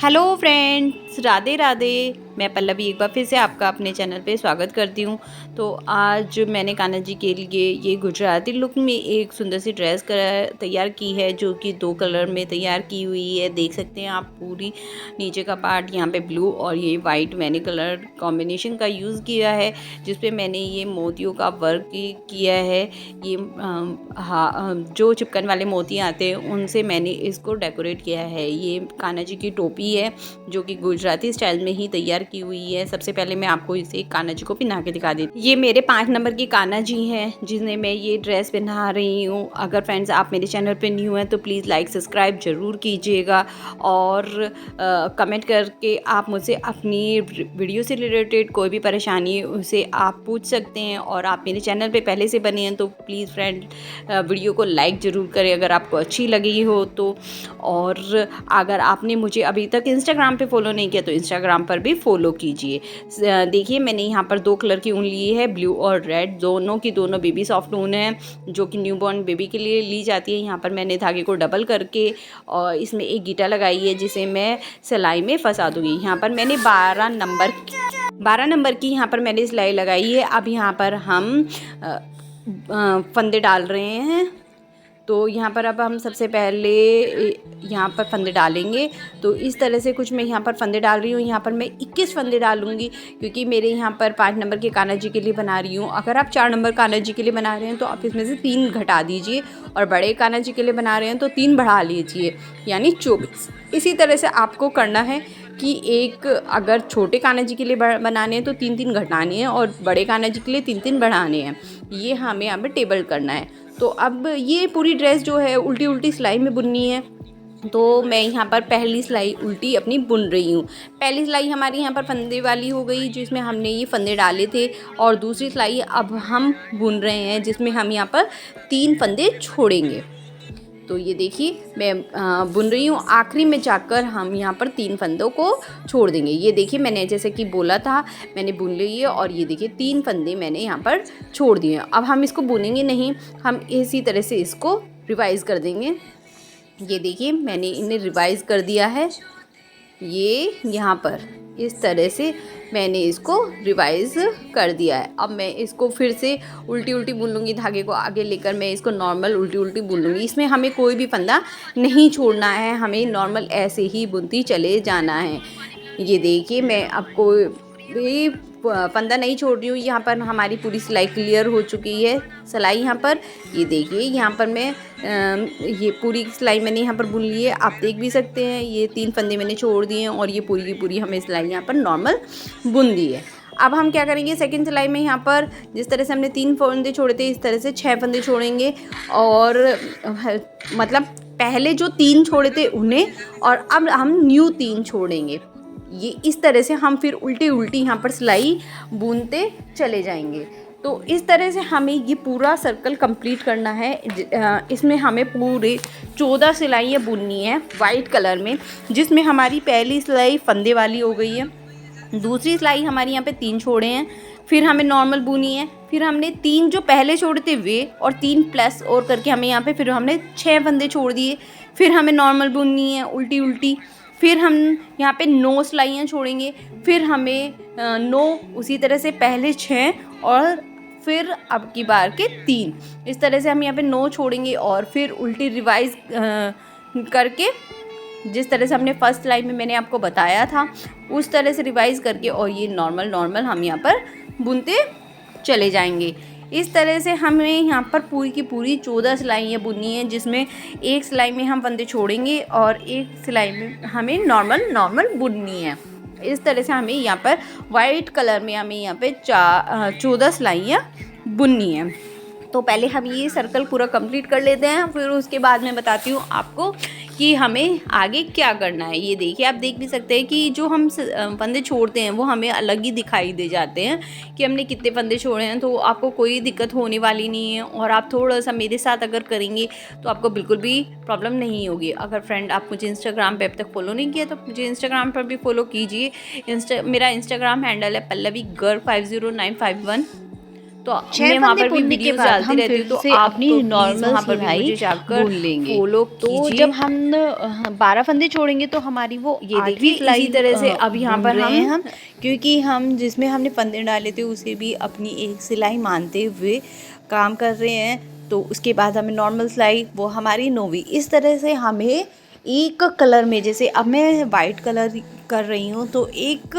Hello friends, Radhe Radhe. मैं पल्लवी एक बार फिर से आपका अपने चैनल पे स्वागत करती हूँ। तो आज मैंने कान्हा जी के लिए ये गुजराती लुक में एक सुंदर सी ड्रेस तैयार की है, जो कि 2 कलर में तैयार की हुई है। देख सकते हैं आप, पूरी नीचे का पार्ट यहाँ पे ब्लू और ये वाइट मैंने कलर कॉम्बिनेशन का यूज़ किया है, जिस पे मैंने ये मोतियों का वर्क किया है। ये जो चिपकन वाले मोती आते हैं उनसे मैंने इसको डेकोरेट किया है। ये कान्हा जी की टोपी है, जो कि गुजराती स्टाइल में ही तैयार की हुई है। सबसे पहले मैं आपको इसे कान्हा जी को पहना के दिखा देती हूँ। ये मेरे 5 नंबर की कान्हा जी हैं, जिन्हें मैं ये ड्रेस पहना रही हूँ। अगर फ्रेंड्स आप मेरे चैनल पे न्यू हैं तो प्लीज़ लाइक सब्सक्राइब ज़रूर कीजिएगा, और कमेंट करके आप मुझसे अपनी वीडियो से रिलेटेड कोई भी परेशानी है उसे आप पूछ सकते हैं। और आप मेरे चैनल पे पहले से बने हैं तो प्लीज़ फ्रेंड वीडियो को लाइक ज़रूर करें अगर आपको अच्छी लगी हो तो। और अगर आपने मुझे अभी तक इंस्टाग्राम पे फॉलो नहीं किया तो इंस्टाग्राम पर भी फॉलो कीजिए। देखिए, मैंने यहाँ पर 2 कलर की ऊन ली है, ब्लू और रेड। दोनों की दोनों बेबी सॉफ्ट ऊन है, जो कि न्यूबॉर्न बेबी के लिए ली जाती है। यहाँ पर मैंने धागे को डबल करके और इसमें एक गीटा लगाई है, जिसे मैं सिलाई में फंसा दूँगी। यहाँ पर मैंने 12 नंबर की यहाँ पर मैंने सिलाई लगाई है। अब यहाँ पर हम फंदे डाल रहे हैं। तो यहाँ पर अब हम सबसे पहले यहाँ पर फंदे डालेंगे। तो इस तरह से कुछ मैं यहाँ पर फंदे डाल रही हूँ। यहाँ पर मैं 21 फंदे डालूँगी, क्योंकि मेरे यहाँ पर 5 नंबर के कान्हा जी के लिए बना रही हूँ। अगर आप 4 नंबर कान्हा जी के लिए बना रहे हैं तो आप इसमें से 3 घटा दीजिए, और बड़े कान्हा जी के लिए बना रहे हैं तो 3 बढ़ा लीजिए, यानी 24। इसी तरह से आपको करना है कि एक अगर छोटे कान्हा जी के लिए बनाने हैं तो 3-3 घटाने हैं, और बड़े कान्हा जी के लिए 3-3 बढ़ाने हैं। ये हमें यहाँ पर टेबल करना है। तो अब ये पूरी ड्रेस जो है उल्टी उल्टी सिलाई में बुननी है। तो मैं यहाँ पर पहली सिलाई उल्टी अपनी बुन रही हूँ। पहली सिलाई हमारी यहाँ पर फंदे वाली हो गई, जिसमें हमने ये फंदे डाले थे, और दूसरी सिलाई अब हम बुन रहे हैं, जिसमें हम यहाँ पर 3 फंदे छोड़ेंगे। तो ये देखिए, मैं बुन रही हूँ। आखिरी में जाकर हम यहाँ पर 3 फंदों को छोड़ देंगे। ये देखिए, मैंने जैसे कि बोला था, मैंने बुन ली है, और ये देखिए 3 फंदे मैंने यहाँ पर छोड़ दिए। अब हम इसको बुनेंगे नहीं, हम इसी तरह से इसको रिवाइज कर देंगे। ये देखिए, मैंने इन्हें रिवाइज कर दिया है। ये यहाँ पर इस तरह से मैंने इसको रिवाइज कर दिया है। अब मैं इसको फिर से उल्टी उल्टी बुन लूँगी। धागे को आगे लेकर मैं इसको नॉर्मल उल्टी उल्टी बुन लूँगी। इसमें हमें कोई भी फंदा नहीं छोड़ना है, हमें नॉर्मल ऐसे ही बुनती चले जाना है। ये देखिए, मैं आपको भी फंदा नहीं छोड़ रही हूँ। यहाँ पर हमारी पूरी सिलाई क्लियर हो चुकी है। सिलाई यहाँ पर ये देखिए, यहाँ पर मैं ये पूरी सिलाई मैंने यहाँ पर बुन ली है। आप देख भी सकते हैं, ये 3 फंदे मैंने छोड़ दिए हैं, और ये पूरी की पूरी हमें सिलाई यहाँ पर नॉर्मल बुन दी है। अब हम क्या करेंगे, सेकंड सिलाई में यहाँ पर जिस तरह से हमने 3 फंदे छोड़े थे, इस तरह से 6 फंदे छोड़ेंगे। और मतलब पहले जो 3 छोड़े थे उन्हें, और अब हम न्यू 3 छोड़ेंगे। ये इस तरह से हम फिर उल्टी उल्टी यहाँ पर सिलाई बुनते चले जाएंगे। तो इस तरह से हमें ये पूरा सर्कल कंप्लीट करना है। इसमें हमें पूरे 14 सिलाइयाँ बुननी है वाइट कलर में, जिसमें हमारी पहली सिलाई फंदे वाली हो गई है। दूसरी सिलाई हमारी यहाँ पे 3 छोड़े हैं, फिर हमें नॉर्मल बुनी है। फिर हमने 3 जो पहले छोड़े थे वे, और 3 प्लस और करके हमें यहाँ पे फिर हमने 6 फंदे छोड़ दिए। फिर हमें नॉर्मल बुननी है उल्टी उल्टी। फिर हम यहाँ पे 9 सिलाइयाँ छोड़ेंगे। फिर हमें 9 उसी तरह से पहले 6, और फिर अब की बार के 3। इस तरह से हम यहाँ पे 9 छोड़ेंगे, और फिर उल्टी रिवाइज करके जिस तरह से हमने फर्स्ट लाइन में मैंने आपको बताया था उस तरह से रिवाइज करके, और ये नॉर्मल हम यहाँ पर बुनते चले जाएंगे। इस तरह से हमें यहाँ पर पूरी की पूरी 14 सिलाइयाँ बुननी है, जिसमें एक सिलाई में हम फंदे छोड़ेंगे और एक सिलाई में हमें नॉर्मल बुननी है। इस तरह से हमें यहाँ पर वाइट कलर में हमें यहाँ पे 14 सिलाइयाँ बुननी है। तो पहले हम ये सर्कल पूरा कंप्लीट कर लेते हैं, फिर उसके बाद मैं बताती हूँ आपको कि हमें आगे क्या करना है। ये देखिए, आप देख भी सकते हैं कि जो हम फंदे छोड़ते हैं वो हमें अलग ही दिखाई दे जाते हैं कि हमने कितने फंदे छोड़े हैं। तो आपको कोई दिक्कत होने वाली नहीं है, और आप थोड़ा सा मेरे साथ अगर करेंगे तो आपको बिल्कुल भी प्रॉब्लम नहीं होगी। अगर फ्रेंड आप मुझे इंस्टाग्राम पे अब तक फॉलो नहीं किया तो मुझे इंस्टाग्राम पर भी फॉलो कीजिए। मेरा इंस्टाग्राम हैंडल है पल्लवी गर्ल 50951। तो 6 मैं वहाँ फंदे पर भी बुनने के वीडियोस बाद डालती हम रहती फिर हूँ, तो से आप अपनी तो प्लीज़ नॉर्मल वहाँ पर भी सिलाई मुझे जाकर बुन लेंगे। फॉलो तो कीजिए। जब हम 12 फंदे छोड़ेंगे तो हमारी वो ये 8वीं देखिए इसी सिलाई तरह से अब यहाँ बुन पर रहे हैं हम हम, क्योंकि हम जिसमें हमने फंदे डाले थे उसे भी अपनी एक सिलाई मानते हुए काम कर रहे हैं। तो उसके बाद हमें नॉर्मल सिलाई, वो हमारी 9वीं। इस तरह से हमें एक कलर में, जैसे अब मैं वाइट कलर कर रही हूँ तो एक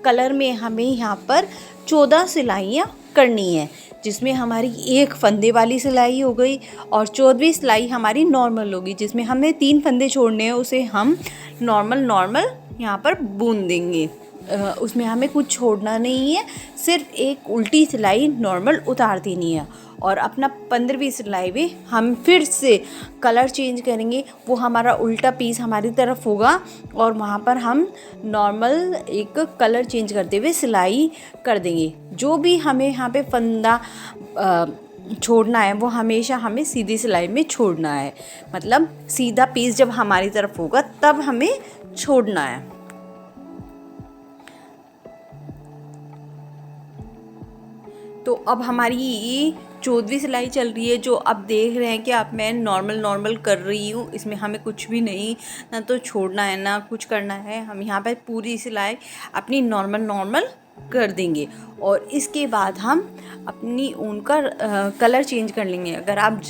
कलर में हमें यहाँ पर 14 सिलाइयाँ करनी है, जिसमें हमारी एक फंदे वाली सिलाई हो गई और 14वीं सिलाई हमारी नॉर्मल होगी, जिसमें हमें 3 फंदे छोड़ने हैं, उसे हम नॉर्मल यहाँ पर बुन देंगे। उसमें हमें कुछ छोड़ना नहीं है, सिर्फ एक उल्टी सिलाई नॉर्मल उतार देनी है। और अपना 15वीं सिलाई में हम फिर से कलर चेंज करेंगे, वो हमारा उल्टा पीस हमारी तरफ होगा और वहाँ पर हम नॉर्मल एक कलर चेंज करते हुए सिलाई कर देंगे। जो भी हमें यहाँ पे फंदा छोड़ना है वो हमेशा हमें सीधी सिलाई में छोड़ना है, मतलब सीधा पीस जब हमारी तरफ होगा तब हमें छोड़ना है। तो अब हमारी ये 14वीं सिलाई चल रही है, जो अब देख रहे हैं कि अब मैं नॉर्मल कर रही हूँ। इसमें हमें कुछ भी नहीं, ना तो छोड़ना है ना कुछ करना है। हम यहाँ पर पूरी सिलाई अपनी नॉर्मल कर देंगे और इसके बाद हम अपनी ऊन का कलर चेंज कर लेंगे। अगर आप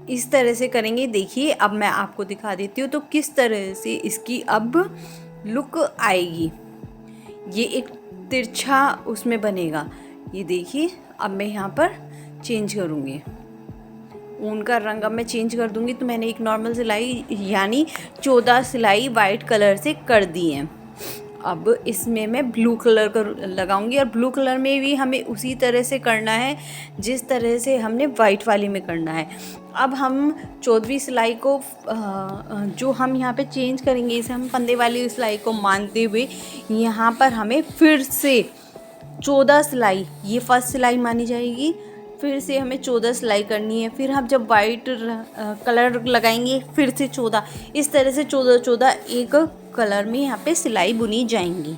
इस तरह से करेंगे, देखिए अब मैं आपको दिखा देती हूँ तो किस तरह से इसकी अब लुक आएगी। ये एक तिरछा उसमें बनेगा। ये देखिए अब मैं यहाँ पर चेंज करूँगी, ऊन का रंग अब मैं चेंज कर दूँगी। तो मैंने एक नॉर्मल सिलाई यानी 14 सिलाई वाइट कलर से कर दी है। अब इसमें मैं ब्लू कलर का लगाऊंगी और ब्लू कलर में भी हमें उसी तरह से करना है जिस तरह से हमने वाइट वाली में करना है। अब हम 14वीं सिलाई को जो हम यहाँ पे चेंज करेंगे, इसे हम फंदे वाली सिलाई को मानते हुए यहाँ पर हमें फिर से 14 सिलाई, ये फर्स्ट सिलाई मानी जाएगी, फिर से हमें 14 सिलाई करनी है। फिर हम जब वाइट कलर लगाएंगे फिर से 14, इस तरह से 14 एक कलर में यहाँ पे सिलाई बुनी जाएंगी।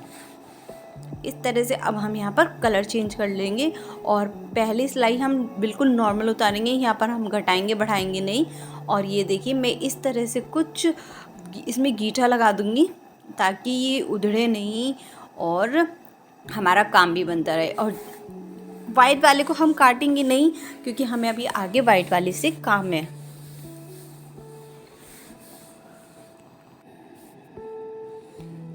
इस तरह से अब हम यहाँ पर कलर चेंज कर लेंगे और पहली सिलाई हम बिल्कुल नॉर्मल उतारेंगे, यहाँ पर हम घटाएंगे बढ़ाएंगे नहीं। और ये देखिए मैं इस तरह से कुछ इसमें गीठा लगा दूँगी ताकि ये उधड़े नहीं और हमारा काम भी बनता रहे। और वाइट वाले को हम काटेंगे नहीं क्योंकि हमें अभी आगे वाइट वाले से काम है।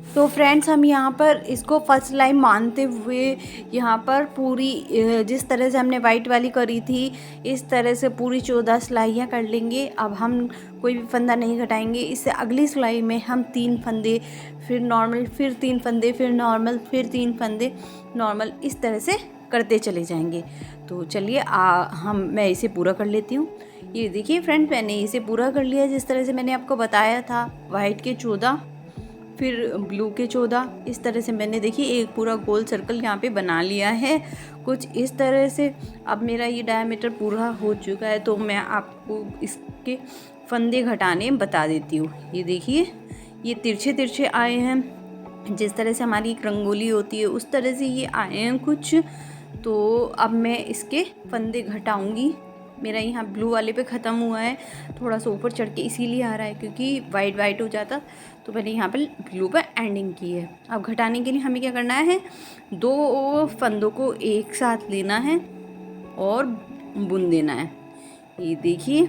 तो फ्रेंड्स हम यहाँ पर इसको फर्स्ट सिलाई मानते हुए यहाँ पर पूरी जिस तरह से हमने वाइट वाली करी थी इस तरह से पूरी 14 सिलाइयाँ कर लेंगे। अब हम कोई भी फंदा नहीं घटाएंगे। इससे अगली सिलाई में हम 3 फंदे, फिर नॉर्मल, फिर 3 फंदे, फिर नॉर्मल, फिर 3 फंदे नॉर्मल, इस तरह से करते चले जाएंगे। तो चलिए मैं इसे पूरा कर लेती हूँ। ये देखिए फ्रेंड्स मैंने इसे पूरा कर लिया जिस तरह से मैंने आपको बताया था। वाइट के 14, फिर ब्लू के 14, इस तरह से मैंने देखिए एक पूरा गोल सर्कल यहाँ पे बना लिया है कुछ इस तरह से। अब मेरा ये डायमीटर पूरा हो चुका है तो मैं आपको इसके फंदे घटाने बता देती हूँ। ये देखिए ये तिरछे तिरछे आए हैं, जिस तरह से हमारी एक रंगोली होती है उस तरह से ये आए हैं कुछ। तो अब मैं इसके फंदे घटाऊँगी। मेरा यहाँ ब्लू वाले पे ख़त्म हुआ है, थोड़ा सा ऊपर चढ़ के इसीलिए आ रहा है क्योंकि वाइट हो जाता, तो मैंने यहाँ पर ब्लू पर एंडिंग की है। अब घटाने के लिए हमें क्या करना है, 2 फंदों को एक साथ लेना है और बुन देना है। ये देखिए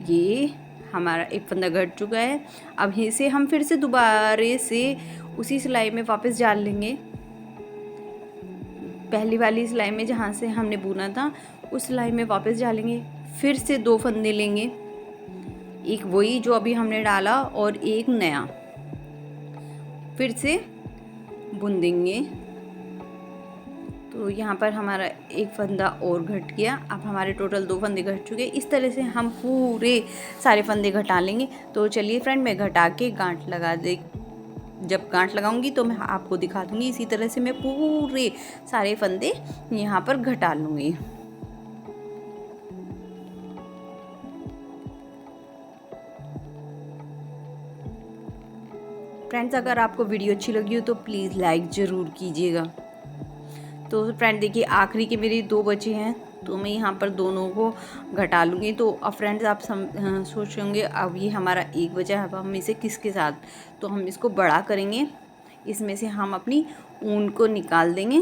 ये हमारा एक फंदा घट चुका है। अब इसे हम फिर से दोबारा से उसी सिलाई में वापस डाल लेंगे, पहली वाली सिलाई में जहाँ से हमने बुना था उस सिलाई में वापस डालेंगे। फिर से 2 फंदे लेंगे, एक वही जो अभी हमने डाला और एक नया, फिर से बुन देंगे। तो यहाँ पर हमारा एक फंदा और घट गया। अब हमारे टोटल 2 फंदे घट चुके। इस तरह से हम पूरे सारे फंदे घटा लेंगे। तो चलिए फ्रेंड मैं घटा के गांठ लगा दे, जब गांठ लगाऊंगी तो मैं आपको दिखा दूंगी। इसी तरह से मैं पूरे सारे फंदे यहाँ पर घटा लूँगी। फ्रेंड्स अगर आपको वीडियो अच्छी लगी हो तो प्लीज़ लाइक ज़रूर कीजिएगा। तो फ्रेंड देखिए आखिरी के मेरी 2 बचे हैं, तो मैं यहाँ पर दोनों को घटा लूँगी। तो अब फ्रेंड्स आप सोच रहे होंगे अब ये हमारा 1 बचा है, अब हम इसे किसके साथ, तो हम इसको बड़ा करेंगे। इसमें से हम अपनी ऊन को निकाल देंगे।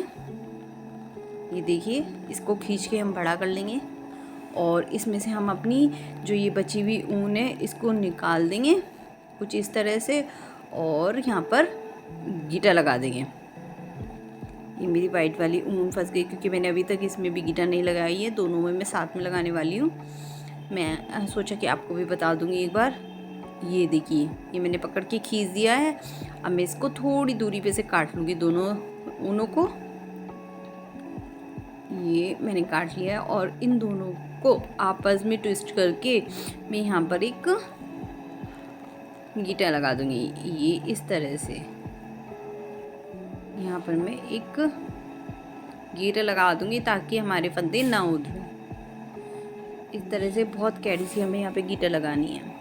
ये देखिए इसको खींच के हम बड़ा कर लेंगे और इसमें से हम अपनी जो ये बची हुई ऊन है इसको निकाल देंगे कुछ इस तरह से, और यहाँ पर गीटा लगा देंगे। ये मेरी वाइट वाली ऊन फंस गई क्योंकि मैंने अभी तक इसमें भी गीटा नहीं लगाई है, दोनों में मैं साथ में लगाने वाली हूँ। मैं सोचा कि आपको भी बता दूँगी एक बार। ये देखिए ये मैंने पकड़ के खींच दिया है। अब मैं इसको थोड़ी दूरी पे से काट लूँगी दोनों ऊनों को। ये मैंने काट लिया है और इन दोनों को आपस में ट्विस्ट करके मैं यहाँ पर एक गीटा लगा दूँगी। ये इस तरह से यहाँ पर मैं एक गीटा लगा दूँगी ताकि हमारे फंदे ना उधरें। इस तरह से बहुत कैडी सी हमें यहाँ पे गीटा लगानी है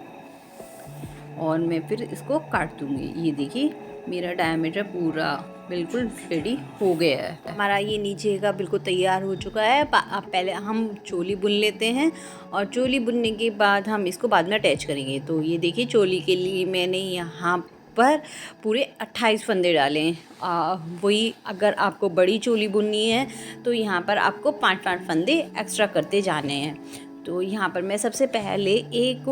और मैं फिर इसको काट दूँगी। ये देखिए मेरा डायमीटर पूरा बिल्कुल रेडी हो गया है। हमारा ये नीचे का बिल्कुल तैयार हो चुका है। अब पहले हम चोली बुन लेते हैं और चोली बुनने के बाद हम इसको बाद में अटैच करेंगे। तो ये देखिए चोली के लिए मैंने यहाँ पर पूरे 28 फंदे डाले हैं। वही अगर आपको बड़ी चोली बुननी है तो यहाँ पर आपको 5-5 फंदे एक्स्ट्रा करते जाने हैं। तो यहाँ पर मैं सबसे पहले एक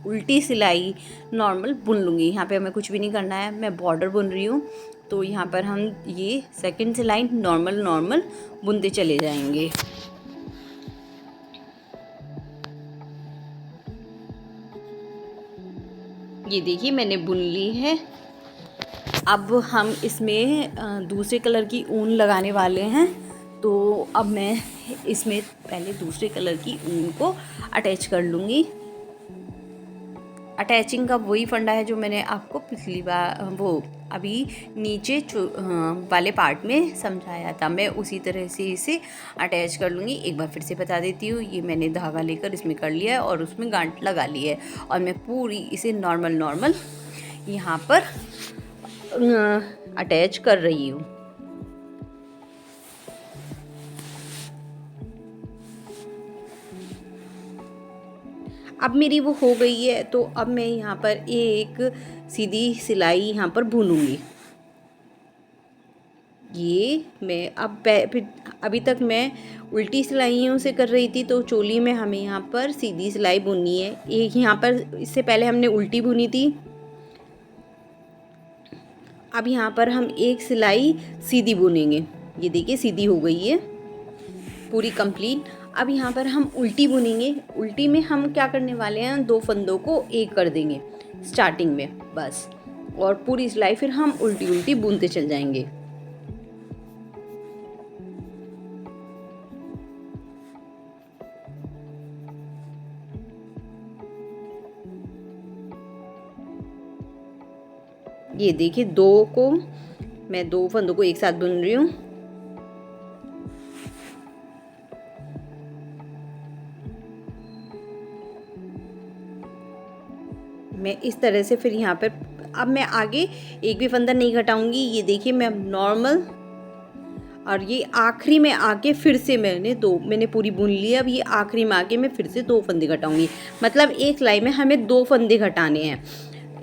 उल्टी सिलाई नॉर्मल बुन लूँगी। यहाँ पे हमें कुछ भी नहीं करना है, मैं बॉर्डर बुन रही हूँ। तो यहाँ पर हम ये सेकंड सिलाई नॉर्मल बुनते चले जाएंगे। ये देखिए मैंने बुन ली है। अब हम इसमें दूसरे कलर की ऊन लगाने वाले हैं। तो अब मैं इसमें पहले दूसरे कलर की ऊन को अटैच कर लूँगी। अटैचिंग का वही फंडा है जो मैंने आपको पिछली बार वो अभी नीचे वाले पार्ट में समझाया था, मैं उसी तरह से इसे अटैच कर लूँगी। एक बार फिर से बता देती हूँ, ये मैंने धागा लेकर इसमें कर लिया है और उसमें गांठ लगा ली है और मैं पूरी इसे नॉर्मल यहाँ पर अटैच कर रही हूँ। अब मेरी वो हो गई है, तो अब मैं यहाँ पर एक सीधी सिलाई यहाँ पर बुनूंगी। ये मैं अब फिर अभी तक मैं उल्टी सिलाइयों से कर रही थी, तो चोली में हमें यहाँ पर सीधी सिलाई बुननी है। एक यहाँ पर इससे पहले हमने उल्टी बुनी थी, अब यहाँ पर हम एक सिलाई सीधी बुनेंगे। ये देखिए सीधी हो गई है पूरी कंप्लीट। अब यहाँ पर हम उल्टी बुनेंगे। उल्टी में हम क्या करने वाले हैं, 2 फंदों को एक कर देंगे स्टार्टिंग में बस, और पूरी सिलाई फिर हम उल्टी बुनते चल जाएंगे। ये देखिए मैं 2 फंदों को एक साथ बुन रही हूँ। मैं इस तरह से फिर यहाँ पर अब मैं आगे एक भी फंदा नहीं घटाऊंगी। ये देखिए मैं नॉर्मल, और ये आखिरी में आके फिर से मैंने पूरी बुन ली। अब ये आखिरी में आके मैं फिर से 2 फंदे घटाऊंगी। मतलब एक सिलाई में हमें 2 फंदे घटाने हैं।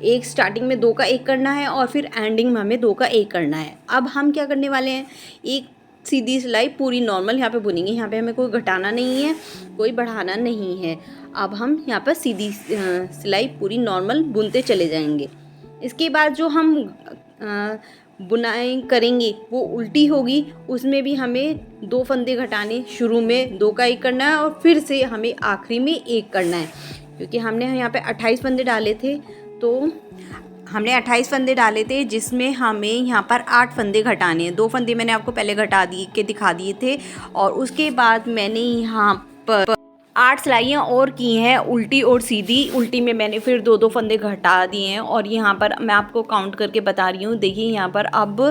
एक स्टार्टिंग में 2 का 1 करना है और फिर एंडिंग में हमें 2 का 1 करना है। अब हम क्या करने वाले हैं, एक सीधी सिलाई पूरी नॉर्मल यहाँ पे बुनेंगे। यहाँ पे हमें कोई घटाना नहीं है, कोई बढ़ाना नहीं है। अब हम यहाँ पर सीधी सिलाई पूरी नॉर्मल बुनते चले जाएंगे। इसके बाद जो हम बुनाई करेंगे वो उल्टी होगी, उसमें भी हमें 2 फंदे घटाने, शुरू में 2 का 1 करना है और फिर से हमें आखिरी में 1 करना है। क्योंकि हमने यहाँ पे 28 फंदे डाले थे, तो हमने 28 फंदे डाले थे जिसमें हमें यहाँ पर 8 फंदे घटाने हैं। 2 फंदे मैंने आपको पहले घटा दिए के दिखा दिए थे और उसके बाद मैंने यहाँ पर 8 सिलाइयाँ और की हैं उल्टी और सीधी। उल्टी में मैंने फिर 2-2 फंदे घटा दिए हैं और यहाँ पर मैं आपको काउंट करके बता रही हूँ। देखिए यहाँ पर अब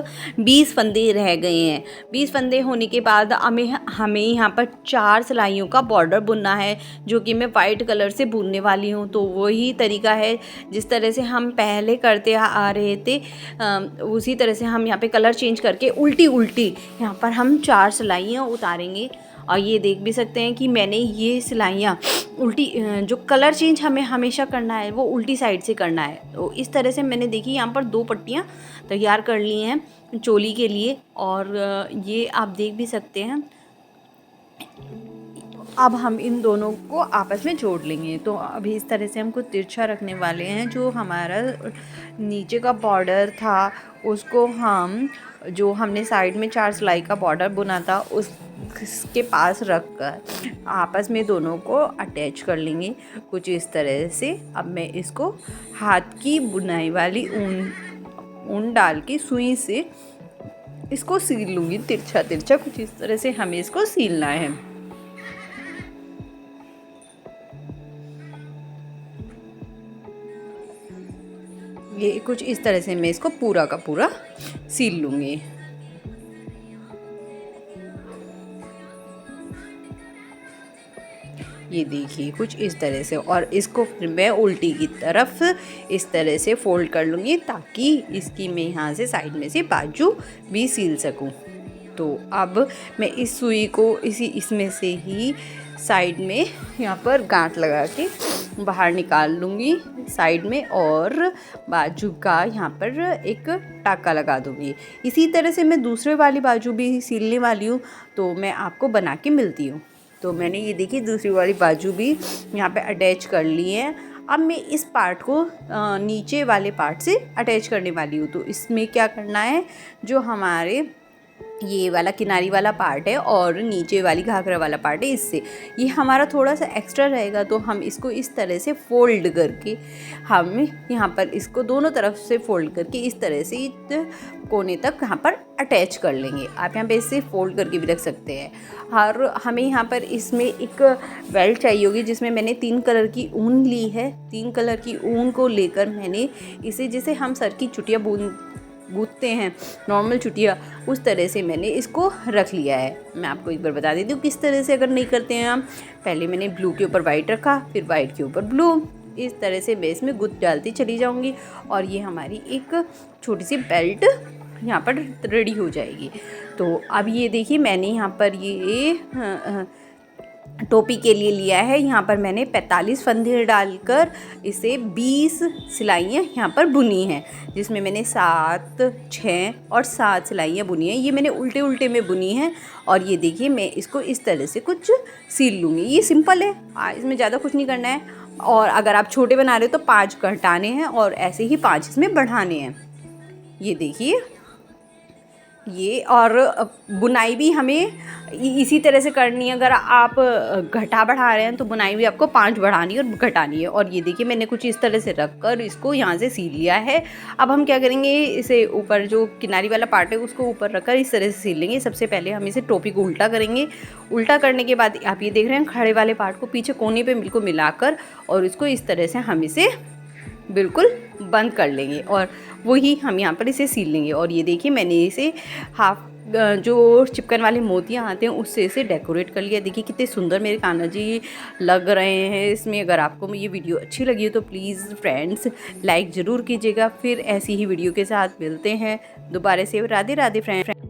20 फंदे रह गए हैं। 20 फंदे होने के बाद हमें यहाँ पर 4 सिलाइयों का बॉर्डर बुनना है, जो कि मैं वाइट कलर से बुनने वाली हूँ। तो वही तरीका है जिस तरह से हम पहले करते आ रहे थे, उसी तरह से हम यहाँ पे कलर चेंज करके उल्टी यहाँ पर हम 4 सिलाइयाँ उतारेंगे। और ये देख भी सकते हैं कि मैंने ये सिलाइयाँ उल्टी, जो कलर चेंज हमें हमेशा करना है वो उल्टी साइड से करना है। तो इस तरह से मैंने देखी यहाँ पर 2 पट्टियाँ तैयार कर ली हैं चोली के लिए। और ये आप देख भी सकते हैं। अब हम इन दोनों को आपस में जोड़ लेंगे। तो अभी इस तरह से हमको तिरछा रखने वाले हैं। जो हमारा नीचे का बॉर्डर था उसको हम, जो हमने साइड में 4 सिलाई का बॉर्डर बुना था, उसके पास रख कर आपस में दोनों को अटैच कर लेंगे कुछ इस तरह से। अब मैं इसको हाथ की बुनाई वाली ऊन डाल के सुई से इसको सील लूँगी। तिरछा कुछ इस तरह से हमें इसको सीलना है। ये कुछ इस तरह से मैं इसको पूरा का पूरा सील लूँगी। ये देखिए कुछ इस तरह से। और इसको फिर मैं उल्टी की तरफ इस तरह से फोल्ड कर लूँगी ताकि इसकी मैं यहाँ से साइड में से बाजू भी सील सकूँ। तो अब मैं इस सुई को इसमें से ही साइड में यहाँ पर गांठ लगा के बाहर निकाल लूँगी साइड में, और बाजू का यहाँ पर एक टाका लगा दूँगी। इसी तरह से मैं दूसरे वाली बाजू भी सीलने वाली हूँ, तो मैं आपको बना के मिलती हूँ। तो मैंने ये देखी दूसरी वाली बाजू भी यहाँ पे अटैच कर ली है। अब मैं इस पार्ट को नीचे वाले पार्ट से अटैच करने वाली हूँ। तो इसमें क्या करना है, जो हमारे ये वाला किनारी वाला पार्ट है और नीचे वाली घाघरा वाला पार्ट है, इससे ये हमारा थोड़ा सा एक्स्ट्रा रहेगा। तो हम इसको इस तरह से फोल्ड करके हम यहाँ पर इसको दोनों तरफ से फोल्ड करके इस तरह से कोने तक यहाँ पर अटैच कर लेंगे। आप यहाँ पे इसे फोल्ड करके भी रख सकते हैं। और हमें यहाँ पर इसमें एक बेल्ट चाहिए होगी, जिसमें मैंने 3 कलर की ऊन ली है। 3 कलर की ऊन को लेकर मैंने इसे, जैसे हम सर की चुटिया गूंथते हैं नॉर्मल चुटिया, उस तरह से मैंने इसको रख लिया है। मैं आपको एक बार बता देती हूँ किस तरह से अगर नहीं करते हैं हम। पहले मैंने ब्लू के ऊपर वाइट रखा, फिर वाइट के ऊपर ब्लू, इस तरह से मैं इसमें गुथ डालती चली जाऊँगी और ये हमारी एक छोटी सी बेल्ट यहाँ पर रेडी हो जाएगी। तो अब ये देखिए मैंने यहाँ पर ये टोपी के लिए लिया है। यहाँ पर मैंने 45 फंदे डालकर इसे 20 सिलाइयाँ यहाँ पर बुनी हैं, जिसमें मैंने 7, 6 और 7 सिलाइयाँ बुनी हैं। ये मैंने उल्टे में बुनी हैं। और ये देखिए मैं इसको इस तरह से कुछ सील लूँगी। ये सिंपल है, इसमें ज़्यादा कुछ नहीं करना है। और अगर आप छोटे बना रहे हो तो 5 घटाने हैं और ऐसे ही 5 इसमें बढ़ाने हैं। ये देखिए ये, और बुनाई भी हमें इसी तरह से करनी है। अगर आप घटा बढ़ा रहे हैं तो बुनाई भी आपको 5 बढ़ानी है और घटानी है। और ये देखिए मैंने कुछ इस तरह से रख कर इसको यहाँ से सील लिया है। अब हम क्या करेंगे, इसे ऊपर जो किनारी वाला पार्ट है उसको ऊपर रखकर इस तरह से सील लेंगे। सबसे पहले हम इसे टोपी को उल्टा करेंगे। उल्टा करने के बाद आप ये देख रहे हैं खड़े वाले पार्ट को पीछे कोने पे बिल्कुल मिलाकर, और इसको इस तरह से हम इसे बिल्कुल बंद कर लेंगे और वही हम यहाँ पर इसे सील लेंगे। और ये देखिए मैंने इसे हाफ जो चिपकन वाले मोतियाँ आते हैं उससे इसे डेकोरेट कर लिया। देखिए कितने सुंदर मेरे कान्हा जी लग रहे हैं इसमें। अगर आपको ये वीडियो अच्छी लगी हो तो प्लीज़ फ्रेंड्स लाइक ज़रूर कीजिएगा। फिर ऐसी ही वीडियो के साथ मिलते हैं दोबारा से। राधे राधे फ्रेंड्स।